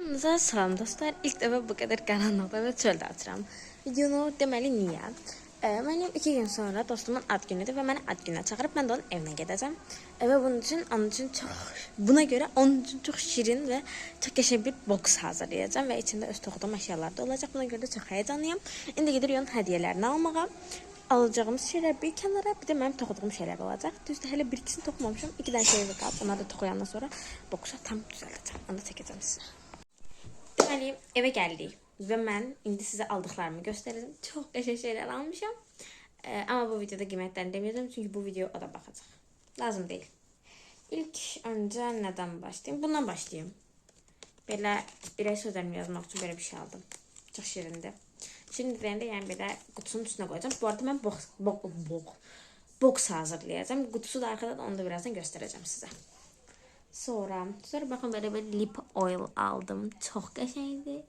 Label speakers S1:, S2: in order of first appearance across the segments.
S1: Hamınıza salam dostlar. İlk dəfə bu qədər qaranlıqda və çöldə açıram. Videonu deməli niyə? Mənim 2 gün sonra dostumun ad günüdür və məni ad gününə çağırıb mən də onun evinə gedəcəm. Və onun üçün çox şirin və çox qəşəng bir boks hazırlayacağam və içində öz toxuduğum əşyalar da olacaq. Buna görə də çox həyəcanlıyam. İndi gedirik onun hədiyyələrini almağa. Alacağımız şeylər bir kənara, bir də mənim toxuduğum şeylər olacaq. Düzdür, hələ bir-ikisini toxumamışam. 2 dənə şey qalıb. Onları da toxuyandan sonra boksa tam düzəldəcəm. Onu da çəkəcəm sizə. Deməli, evə gəldik və mən indi sizə aldıqlarımı göstərəcəm. Çox qəşəng şeylər almışam. Amma bu videoda qiymətlərini deməyəcəm, çünki bu video o da baxacaq. Lazım deyil. İlk öncə nədən başlayayım? Bundan başlayayım. Belə birək sözlərimi yazmaq üçün belə bir şey aldım. Çox şirindir. Şimdi deyəndə yəni belə qutusunun üstünə qoyacağım. Bu arada mən boks hazırlayacağım. Qutusu da arxada, onu da birazdan göstərəcəm sizə. Sonra bakın böyle bir lip oil aldım. Çok qəşəngdir.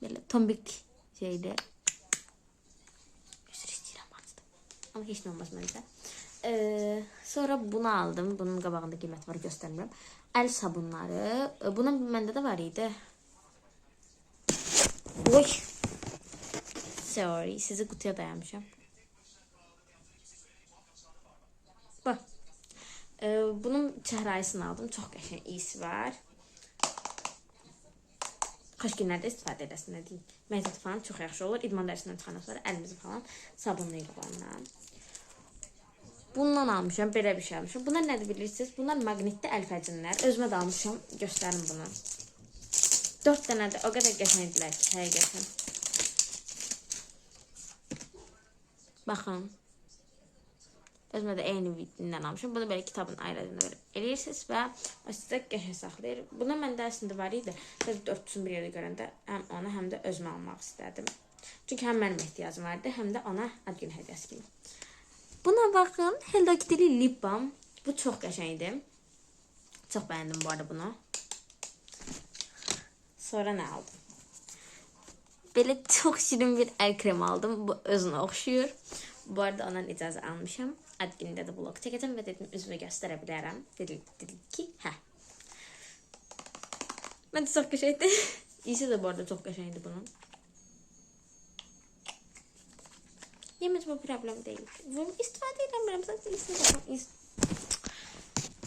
S1: Böyle tombik şeydi. Göstərəcəyəm baxdım. Amma heç nə olmaz məncə. Sonra bunu aldım. Bunun qabağında qiymət var, göstərmirəm. Əl sabunları. Bunun məndə də var idi. Oy. Sorry, sizi qutuya dayamışam. Bax. Bunun çəhrayısını aldım. Çox qəşəng iyisi var. Xoş günlərdə istifadə edəsin, nə deyim. Məziyyəti falan çox yaxşı olur. İdman dərsindən çıxandan sonra əlimizi falan sabunlayırıq ondan. Bundan almışam, belə bir şey almışam. Bunlar nədir bilirsiniz? Bunlar maqnitli əl fəcinlər. Özümə də almışam. Göstərim bunu. 4 dənədir. O qədər qəşəngdilər ki, həqiqətən. Baxın. Özümə də eyni vitrindən almışam. Bunu belə kitabın ayrıcında eləyirsiniz və sizə qəşəng saxlayır. Buna məndə əslində var idi. Təzə 400-ün bir yerdə görəndə həm onu, həm də özümə almaq istədim. Çünki həm mənim ehtiyacım vardı, həm də ona ad günü hədiyyəsi kimi. Buna baxın. Hello Kitty lip balm. Bu çox qəşəngdir. Çox bəyəndim bu arada bunu. Sonra nə aldım? Belə çox şirin bir əl kremi aldım. Bu özünə oxşuyur. Bu arada ondan icazə almışam. Ad günündə də vlog çəkəcəm və dedim üzümü göstərə bilərəm. Dedim ki, hə. Məncə çox qəşəngdir. İyisi də bu arada çox qəşəngdir bunun. Yemək bu problem deyil. İstifadə edəmirəm. Sadəcə iyisini baxım.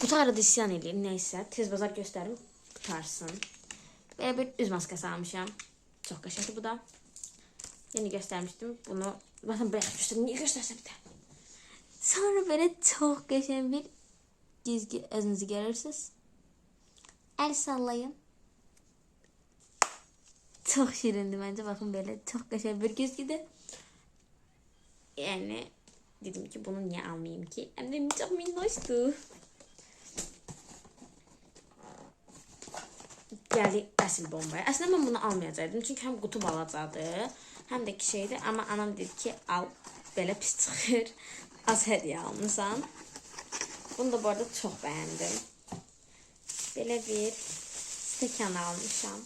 S1: Qutu arada isyan eləyir. Nəysə, tez bazar göstərim. Qutarsın. Belə bir üz maskası almışam. Çox qəşəngdir bu da. Yeni göstərmişdim. Bunu bakın bayaq göstərdim. Niyə göstərsəm də? Sonra belə çox qəşəng bir cizgi özünüzü görürsünüz. Əl sallayın. Çox şirindir məncə. Baxın belə çox qəşəng bir cizgidir. Yəni dedim ki, bunu niyə almayayım ki? Həm də çox minnoşdur. Gəldik əsl bombaya. Əslində mən bunu almayacaqdım. Çünki həm qutu balacadır, həm də ki şeydir. Amma anam dedi ki, al. Belə pis çıxır. Az hədiyyə almışam. Bunu da bu arada çox bəyəndim. Belə bir stəkan almışam.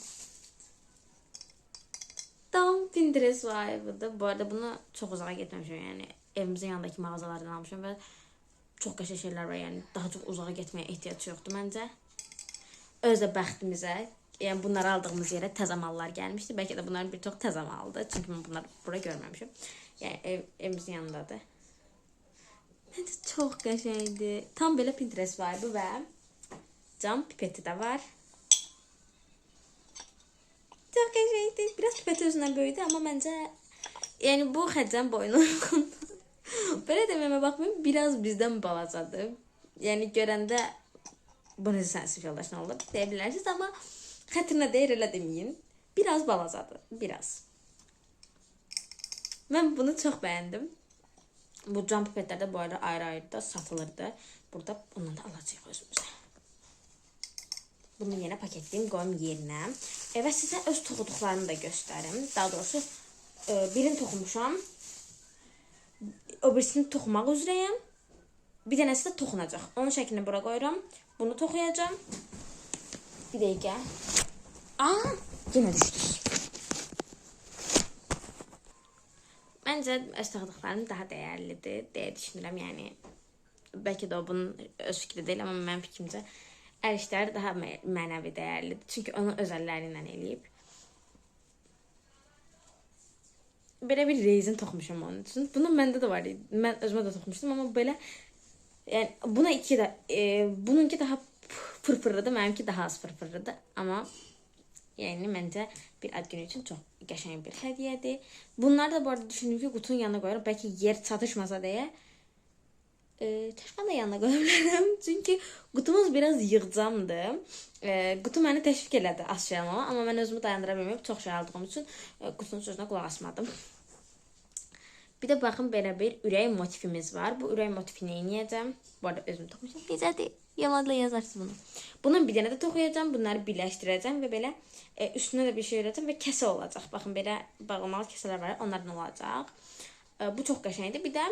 S1: Tam Pinterest vibe'ıdır. Bu arada bunu çox uzağa getməmişəm. Yəni evimizin yanındakı mağazalardan almışam və çox qəşəng şeylər var. Yəni daha çox uzağa getməyə ehtiyac yoxdur məncə. Öz də bəxtimizə, yəni bunları aldığımız yerə təzə mallar gəlmişdi. Bəlkə də bunların bir çox təzə maldır. Çünki mən bunları bura görməmişim. Yəni evimizin yanındadır. Məncə çox qəşəngdir. Tam belə Pinterest vibe'ı və cam pipeti də var. Çox qəşəngdir. Biraz pipeti özündən böyüdü, amma məncə yəni bu xəccən boyuna uyğundur. Belə deməmə baxmayın, biraz bizdən balacadır. Yəni görəndə bu necə sənsiz yoldaşın olur deyə bilərsiniz, amma xətrinə deyir, elə deməyin. Biraz balacadır, biraz. Mən bunu çox bəyəndim. Bu cam pipetlərdə bu arada ayrı-ayrı da satılırdı. Burada ondan da alacağıq özümüzə. Bunu yenə paketləyim, qoyum yerinə. Və sizə öz toxuduqlarını da göstərim. Daha doğrusu birini toxumuşam. O birisini toxumaq üzrəyəm. Bir dənəsi də toxunacaq. Onun şəklini bura qoyuram. Bunu toxuyacağım. Bir dəqiqə. Yenə düşdük. Məncə öz toxuduqlarım daha dəyərlidir deyə düşünürəm. Yəni bəlkə də o bunun öz fikri deyil, amma mənim fikrimcə əl işləri daha mənəvi dəyərlidir. Çünki onu öz əlləri ilə eləyib. Belə bir rezin toxumuşam onun üçün. Bunun məndə də var idi. Mən özümə də toxumuşdum, amma belə yəni bununki daha fırfırlıdır, mənimki daha az fırfırlıdır. Amma yəni məncə bir ad günü üçün çox qəşəng bir hədiyyədir. Bunları da bu arada düşündüm ki, qutunun yanına qoyarım. Bəlkə yer çatışmasa deyə. Təşkil də yanına qoya bilərəm. Çünki qutumuz biraz yığcamdır. Qutu məni təşvik elədi az şey almağa, amma mən özümü dayandıra bilməyib çox şey aldığım üçün qutunun sözünə qulaq asmadım. Bir də baxın, belə bir ürək motifimiz var. Bu ürək motifi neyniyəcəm? Bu arada özüm toxumuşam. Necədir? Yamadla yazarsınız bunu. Bunun bir dənə də toxuyacam. Bunları birləşdirəcəm və belə üstünə də bir şey örəcəm və kəsə olacaq. Baxın, belə bağlamalı kəsələr var. Onlardan olacaq. Bu çox qəşəngdir. Bir də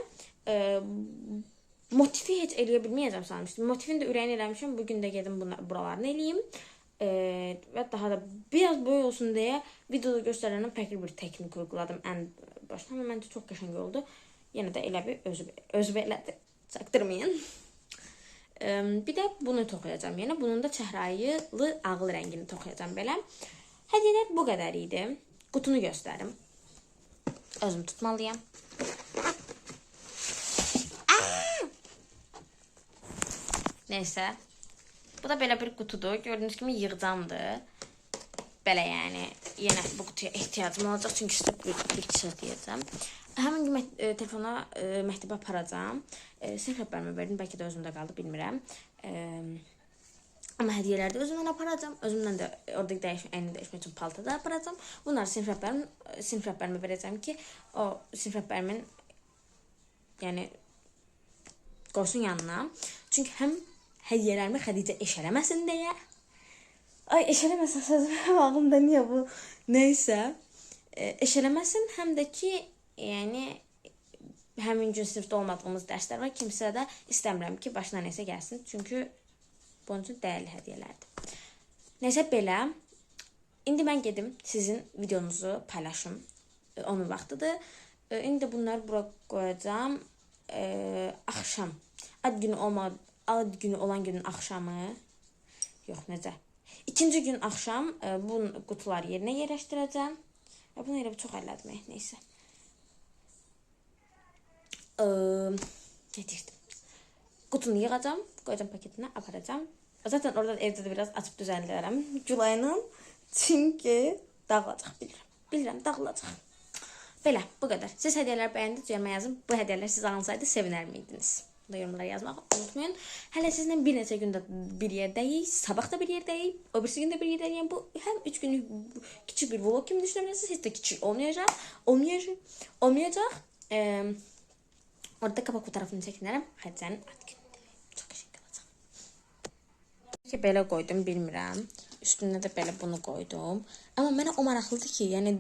S1: motifi heç eləyə bilməyəcəm sanmışdım. Motifini də ürəyini eləmişim. Bugün də gedim buralarını eləyim. Və daha da biraz böyük olsun deyə videoda göstərilən fərqli bir teknik uyguladım ən başdan. Amma məncə çox qəşəng oldu. Yenə də elə bir özü belədir. Çaktırmayın. Bir də bunu toxuyacağım. Yəni bunun da çəhrayılı ağıl rəngini toxuyacağım belə. Hədiyyələr bu qədər idi. Qutunu göstərim. Özüm tutmalıyam. Neysə. Bu da belə bir qutudur. Gördüyünüz kimi yığcamdır. Belə yəni. Yenə bu qutuya ehtiyacım olacaq. Çünki sizə bir söz deyəcəm. Həmin gün telefona məktəbə aparacağım. Sinif rəhbərimə verdim. Bəlkə də özümdə qaldı, bilmirəm. Amma hədiyyələri də özümdən aparacağım. Özümdən də oradakı əynini dəyişmək üçün palto da aparacağım. Bunları sinif rəhbərimə verəcəm ki, o sinif rəhbərimin yəni qoysun yanına. Çünki həm hədiyyələrimi Xədicə eşələməsin deyə. Ay, eşələməsin sözümə bağımda, niyə bu? Neysə. Eşələməsin, həm də ki, yəni həmin gün sinifdə olmadığımız dərslər var. Kimsə də istəmirəm ki, başına nəsə gəlsin. Çünki bunun üçün dəyərli hədiyyələrdir. Neysə, belə. İndi mən gedim sizin videonuzu paylaşım. Onun vaxtıdır. İndi bunları bura qoyacağım. Axşam. Ad günü olan günün axşamı. Yox, necə? İkinci gün axşam bu qutuları yerinə yerləşdirəcəm. Bunu elə çox əllədim. Neysə. Ne deyirdim? Qutunu yığacam, qoyacam paketinə, aparacam. Zaten orada evdə də biraz açıb düzənlərəm Gülayla. Çünki dağılacaq, bilirəm, dağılacaq. Belə, bu qədər. Siz hədiyyələr bəyəndiniz, yoruma yazın. Bu hədiyyələr siz alınsaydı sevinər miydiniz? Bunu da yorumlara yazmağı unutmayın. Hələ sizinlə bir neçə gündə bir yerdəyik, sabah da bir yerdəyik, o birisi gündə bir yerdəyik. Yəni bu həm 3 günlük kiçik bir vlog kimi düşünebilirsiniz. Heç də kiçik olmayacaq. Orada kapak fotoğrafını çəkinərəm. Xədicənin ad günündə. Çox qəşəng qalacaq. Belə qoydum, bilmirəm. Üstünə də belə bunu qoydum. Amma mənə o maraqlıdır ki, yəni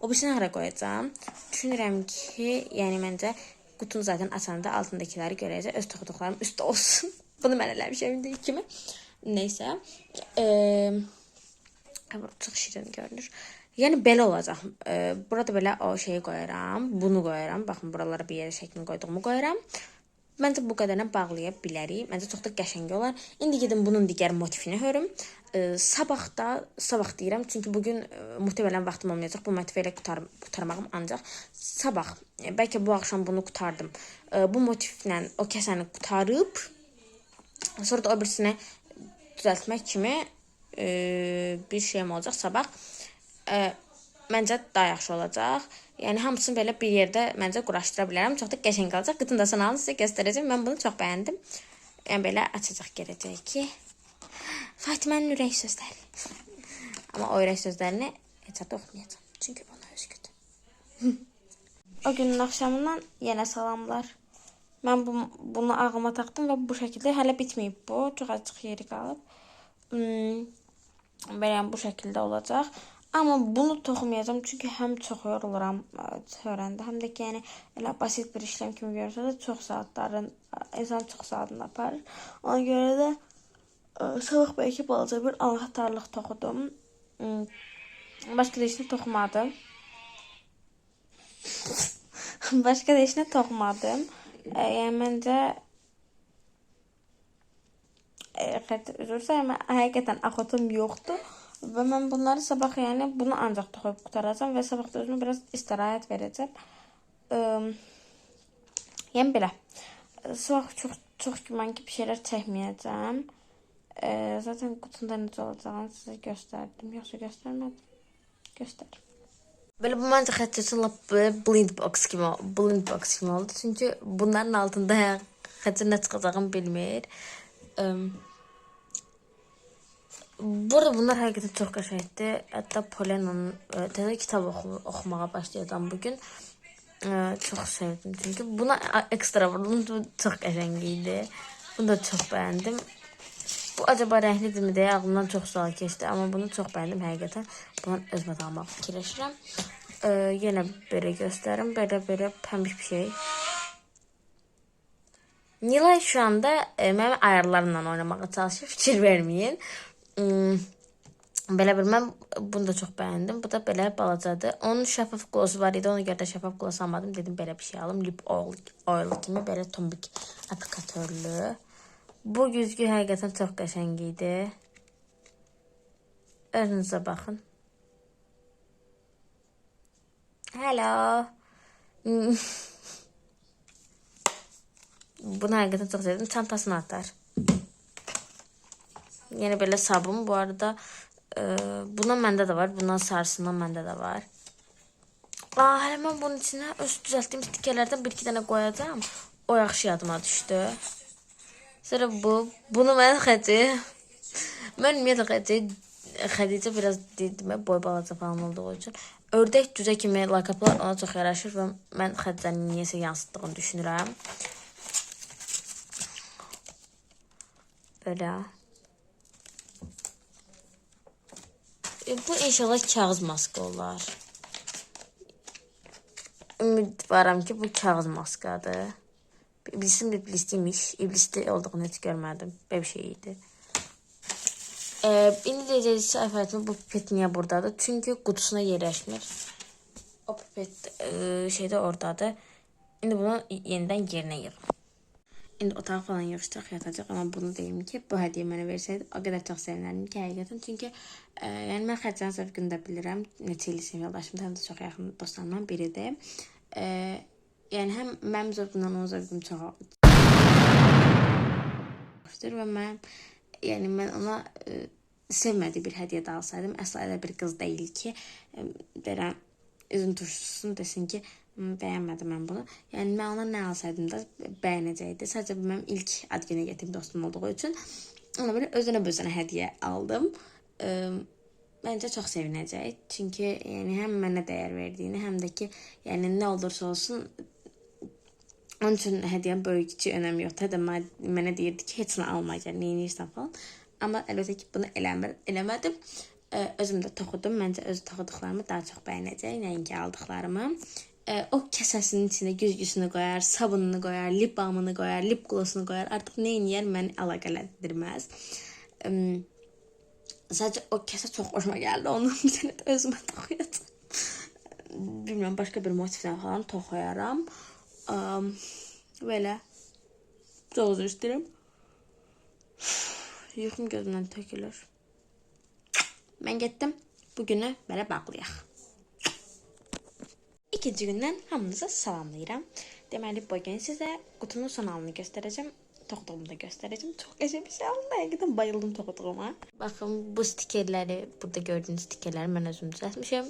S1: o birisini hara qoyacağam. Düşünürəm ki, yəni məncə qutunu zaten açanda altındakiləri görəcək. Öz toxuduqlarım üstdə olsun. Bunu mən eləmişəm indi kimi. Neysə. Çox şirin görünür. Yəni belə olacaq. Burada belə o şeyi qoyaram. Bunu qoyaram. Baxın, buralara bir yerə şəklini qoyduğumu qoyaram. Məncə bu qədərlə bağlaya bilərik. Məncə çox da qəşəng olar. İndi gedim bunun digər motifini hörüm. Sabah deyirəm. Çünki bugün muhtemelen vaxtım olmayacaq. Bu motifi ilə qutarmağım ancaq sabah. Bəlkə bu axşam bunu qutardım. Bu motiflə o kəsəni qutarıb sonra da o birisini düzəltmək kimi bir şeyim olacaq sabah. Məncə daha yaxşı olacaq. Yəni hamısını belə bir yerdə məncə quraşdıra bilərəm. Çox da qəşəng qalacaq. Qıtını da sanalını sizə göstərəcəm. Mən bunu çox bəyəndim. Yəni belə açacaq gələcək ki, Fatimənin ürək sözləri. Amma o ürək sözlərini heç də oxumayacağam. Çünki bana özgüdür. O günün axşamından yenə salamlar. Mən bunu ağlıma taxdım və bu şəkildə hələ bitməyib bu. Çox açıq yeri qalıb. Belə bu şəkildə olacaq. Amma bunu toxumayacağım çünki həm çox yoruluram törəndə, həm də ki, yəni elə basit bir işlem kimi görürsə də insan çox saatını aparır. Ona görə də sabah bəlkə balaca bir anahtarlıq toxudum. Başqa da işinə toxumadım. Yəni məncə xətt üzürsə, amma həqiqətən axotum yoxdur. Və mən bunları sabah, yəni bunu ancaq toxuyub qutaracam və sabah da özümə biraz istirahət verəcəm. Yəni belə. Sabah çox güman ki, bir şeylər çəkməyəcəm. Zaten qutunda necə olacağını sizə göstərdim. Yoxsa göstərmədim? Göstər. Belə bu məncə xətt üçün blind box kimi oldu. Çünki bunların altında xəttin nə çıxacağını bilmir. Burada bunlar həqiqətən çox qəşəngdir. Hətta Polena'nın təzə kitab oxumağa başlayacağım bugün. Çox sevdim. Çünki buna ekstra vurdum. Çox qəşəng idi. Bunu da çox bəyəndim. Bu acaba rəhlidirmi deyə ağlımdan çox sual keçdi. Amma bunu çox bəyəndim həqiqətən. Bunu özümə almaq fikirləşirəm. Yenə belə göstərim. Belə pəmbik bir şey. Nilay şu anda mənim ayarlarımla oynamağa çalışır. Fikir verməyin. Belə bir, mən bunu da çox bəyəndim. Bu da belə balacadır. Onun şəffaf qlosu var idi. Ona görə də şəffaf qlos almadım. Dedim belə bir şey alım. Lip oil kimi belə tombik aplikatörlü. Bu güzgü həqiqətən çox qəşəng idi. Özünüzə baxın. Hello. Bunu həqiqətən çox sevdim. Çantasını atar. Yine böyle sabun. Bu arada bundan məndə də var. Bundan sarısından məndə də var. Hələ mən bunun içine öz düzəltdiyim stikerlərdən bir-iki dənə qoyacağım. O yaxşı yadıma düşdü. Sonra bunu mən ümumiyyətlə Xədicə biraz dedimə boy balaca falan olduğu üçün. Ördək cüzə kimi lakaplar ona çox yaraşır və mən Xədicənin niyəsə yansıtdığını düşünürəm. Böyle. Bu inşallah kağız maska olar. Ümidvaram ki bu kağız maskadır. İblisin iblistiymiş. İblisli olduğunu hiç görmədim. Böyle bir şey idi. İndi deyəcək sayfayetimi bu pipet niyə buradadır? Çünki qutusuna yerləşmir. O pipet şeydə oradadır. İndi bunu yenidən yerinə yığım. İndi otağı falan yığışdıraq, yatacaq. Amma bunu deyim ki, bu hədiyyə mənə versəydi o qədər çox sevinərdim ki, həqiqətən. Çünki yəni mən Xədicənin zövqünü də bilirəm. Neçə il sinif yoldaşım, həm də çox yaxın dostlarımdan biridir. Yəni həm mənim zövqümdən onun zövqüm çox xoşdur və mən ona sevmədiyi bir hədiyyə də alsaydım, əsla elə bir qız deyil ki, deyirəm, üzün turşusun desin ki, bəyənmədim mən bunu. Yəni mən ona nə alsaydım da bəyənəcəkdi. Sadəcə bu mənim ilk ad günə gətirib dostum olduğu üçün ona belə özünə hədiyyə aldım. Məncə çox sevinəcək. Çünki yəni həm mənə dəyər verdiyini, həm də ki, yəni nə olursa olsun onun üçün hədiyyənin böyük kiçik önəmi yoxdur. Hətta mənə deyirdi ki, heç nə alma, yəni nə edirsən falan. Amma əlbəttə ki, bunu eləmədim. Özüm də toxudum. Məncə öz toxuduqlarımı daha çox bəyənəcək, nəinki aldıqlarımı. O kəsəsinin içində güzgüsünü qoyar, sabununu qoyar, lip balmını qoyar, lip glosunu qoyar. Artıq nə edir məni əlaqələndirməz. Sadəcə o kəsə çox xoşuma gəldi. Onu bir dənə də özümə toxuyacağım. Bilmirəm, başqa bir motivdən falan toxuyaram. Belə. Çox üzr istəyirəm. Yuxum gözümdən tökülür. Mən getdim. Bugünü belə bağlayaq. İkinci gündən hamınıza salamlayıram. Deməli, bugün sizə qutunun son halını göstərəcəm. Toxuduğumu da göstərəcəm. Çox qəşəng bir şey aldım. Həqiqətən bayıldım toxuduğuma. Baxın, bu stikerləri, burada gördüyünüz stikerləri mən özüm düzəltmişəm.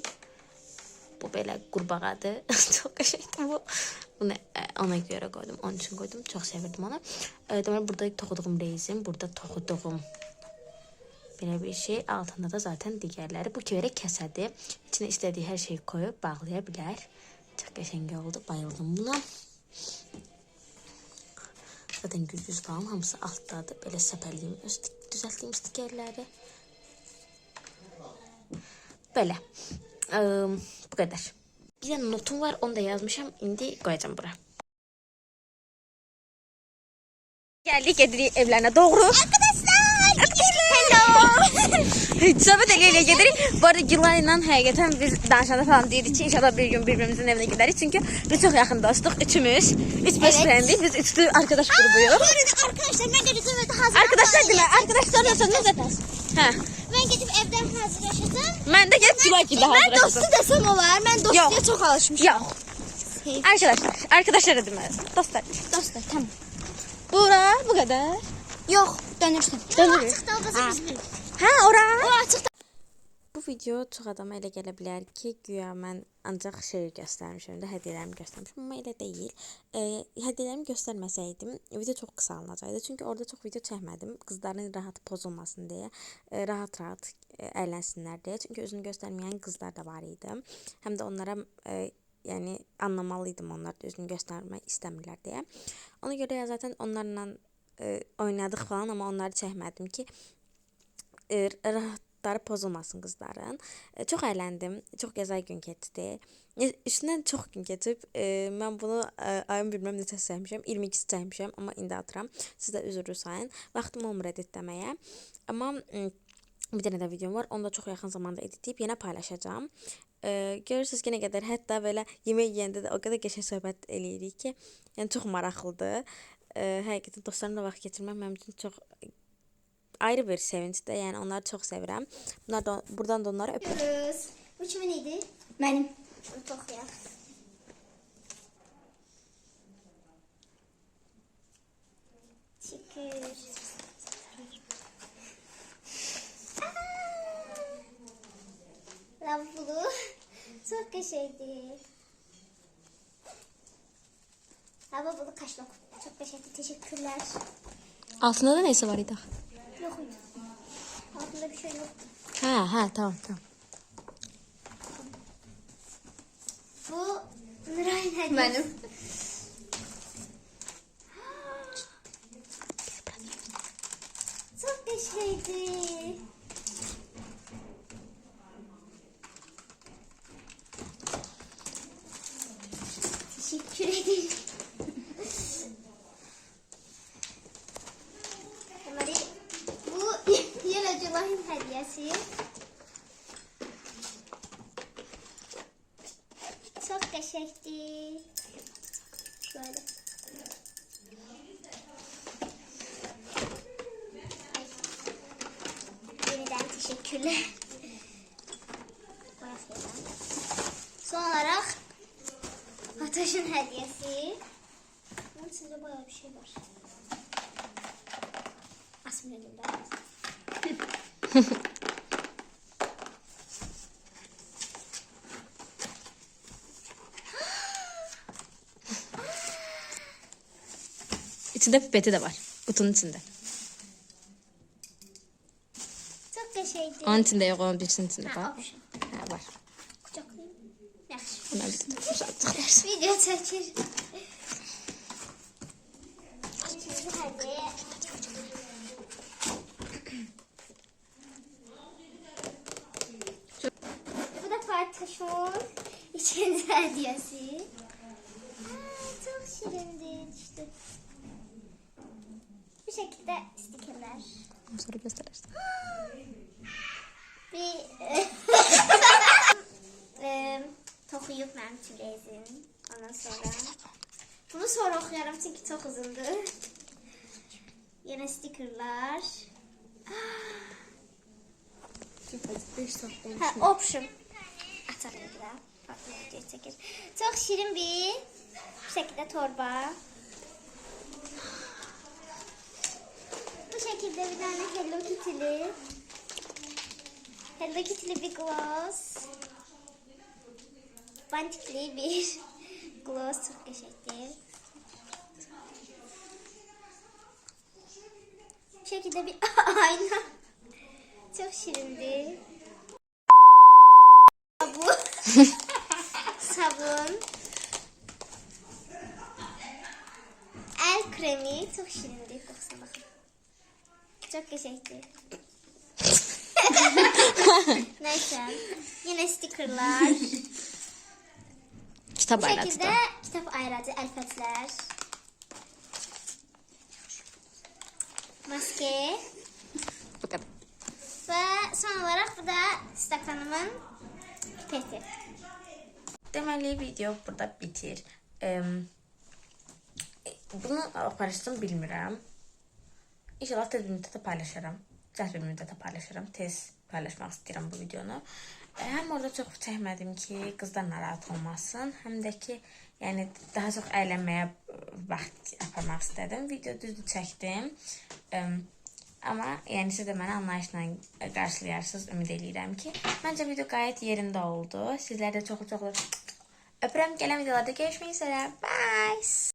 S1: Bu belə qurbağadır. Çox qəşəngdir bu. Bunu ona görə qoydum. Onun üçün qoydum. Çox sevirdim onu. Deməli, burada toxuduğum reizim. Burada toxuduğum belə bir şey. Altında da zaten digərləri. Bu ki, kəsədir. İçinə istədiyi hər şeyi koyub bağlaya bilər. Çox qəşəng oldu. Bayıldım buna. Zaten güz falan hamısı altdadır. Belə səpəliyim, düzəltdiyim stikerləri. Belə. Bu qədər. Bir də notum var, onu da yazmışam. İndi qoyacağım bura. Geldik Edri evlerine doğru. Arkadaşlar. Hello. Söhbət elə gedirik. Bu arada Gülayla həqiqətən biz danışanda falan deyirik ki, inşallah bir gün birbirimizin evinə gedərik. Çünki biz çox yaxın dostluq. Üçümüz. Üç beş friendik. Biz üçlü arkadaş grubuyuq.
S2: Bu arada arkadaşlar ben de bizim evde hazır.
S1: Arkadaşlar demə, arkadaşlarla sözünü zaten. Hə.
S2: Ben gidip evden hazırlaşacağım.
S1: Mən də gedib Gülay gibi
S2: Ben
S1: hazırlaşacağım.
S2: dostu desem olar. Ben dostuya
S1: Yok.
S2: çok alışmışım.
S1: Yox. Arkadaşlar deməli. Dostlar.
S2: Dostlar tamam.
S1: Bura bu qədər.
S2: Yok dönüştüm.
S1: Dönürük.
S2: Açıkta olmasa biz bir.
S1: Hə, ora.
S2: O açıkta.
S1: Bu video çox adama elə gələ bilər ki, güya mən ancaq şey göstərmişəm də, hədiyyələrimi göstərmişəm, amma elə deyil. Hədiyyələrimi göstərməsəydim, video çox qısalınacaqdı. Çünki orada çox video çəkmədim. Qızların rahat pozulmasın deyə, rahat-rahat əylənsinlər deyə. Çünki özünü göstərməyən qızlar da var idi. Həm də onlara yəni anlamalıydım, onlar da özünü göstərmək istəmirlər deyə. Ona görə ya zaten onlarla oynadıq falan, amma onları çəkmədim ki, rahatları pozulmasın qızların. Çox əyləndim, çox gözəl gün keçdi. Üstündən çox gün keçib, mən bunu ayın bilməm neçə çəkmişəm, 22-si çəkmişəm, amma indi atıram. Siz də üzrlü sayın. Vaxtım olmur editləməyə. Amma bir dənə də videom var, onu da çox yaxın zamanda editləyib yenə paylaşacağam. Görürsünüz ki, nə qədər, hətta belə yemək yeyəndə də o qədər qəşəng söhbət eləyirik ki, yəni çox maraqlıdır. Həqiqətən dostlarımla vaxt keçirmək mənim üçün çox ayrı bir sevincdir. Yəni onları çox sevirəm. Buradan da onları öpürəm.
S2: Bu kimin idi? Benim. Çok ya. Şükür. Lavulu. Çok güzeldi. Hava bulu kaşlok. Çok teşekkür. Teşekkürler.
S1: Altında da neyse var idi?
S2: Yok. Altında bir şey yok.
S1: Hə, tamam.
S2: Bu Nuray'ın hediyesi.
S3: Benim.
S2: Çok güzeldi. Teşekkür ederim. Bu Yelacıların hediyesi. Çok teşekkür. Şöyle. Yeniden teşekkürler. Son olarak Fatoş'un hediyesi. Bunun içinde bayağı bir şey var. Asmin elimden.
S1: İçində pipeti də var. Qutunun içində.
S2: Çok teşekkür.
S1: Onun içində yox, onun birisinin içində
S2: Ha,
S1: var.
S2: option.
S1: Hə, var.
S2: Kucaklayayım. Yaxşı.
S1: Hemen bir də uzatdıqlar.
S2: Video çəkir. İkinci hediye. Bu da Fatoş'un ikinci hediyesi. Çok şirindi işte. Bu şekilde stikerler.
S1: Sonra göstərərsən.
S2: Bir toxuyub mənim üçün rezin. Ondan sonra bunu sonra oxuyaram çünki çox uzundur. Yenə stikerlər. Hə, option. Açarım bir daha. Video çəkir. Çox şirin bir bu şəkildə torba. Bu şekilde bir tane Hello Kitty'li. Hello Kitty'li bir gloss. Bantikli bir gloss, çok teşekkür. Bu şekilde bir ayna. Çok şirindi. Bu sabun. El kremi, çok şirindi. Kokusuna bakın. Çok teşekkür. Neyse. Yine stikerler.
S1: Kitap
S2: Bu
S1: ayracı
S2: şekilde
S1: da.
S2: kitap ayracı, elfetler. Maske.
S1: Bu qədər.
S2: Və son olaraq bu da stakanımın pipeti.
S1: Deməli, video burada bitir. Bunu paylaşdım bilmirəm. İnşallah tez bir müddətə paylaşaram. Cəhd bir müddətə paylaşaram. Tez paylaşmaq istəyirəm bu videonu. Həm orada çox çəkmədim ki, qızlar narahat olmasın. Həm də ki, yəni daha çox əylənməyə vaxt aparmaq istədim. Video düzdür çəkdim. Amma yəni siz də mənə anlayışla qarşılayarsınız, ümid edirəm ki. Məncə video qayət yerində oldu. Sizlər də çox öpürəm. Gələn videolarda görüşmək üzrə. Bye.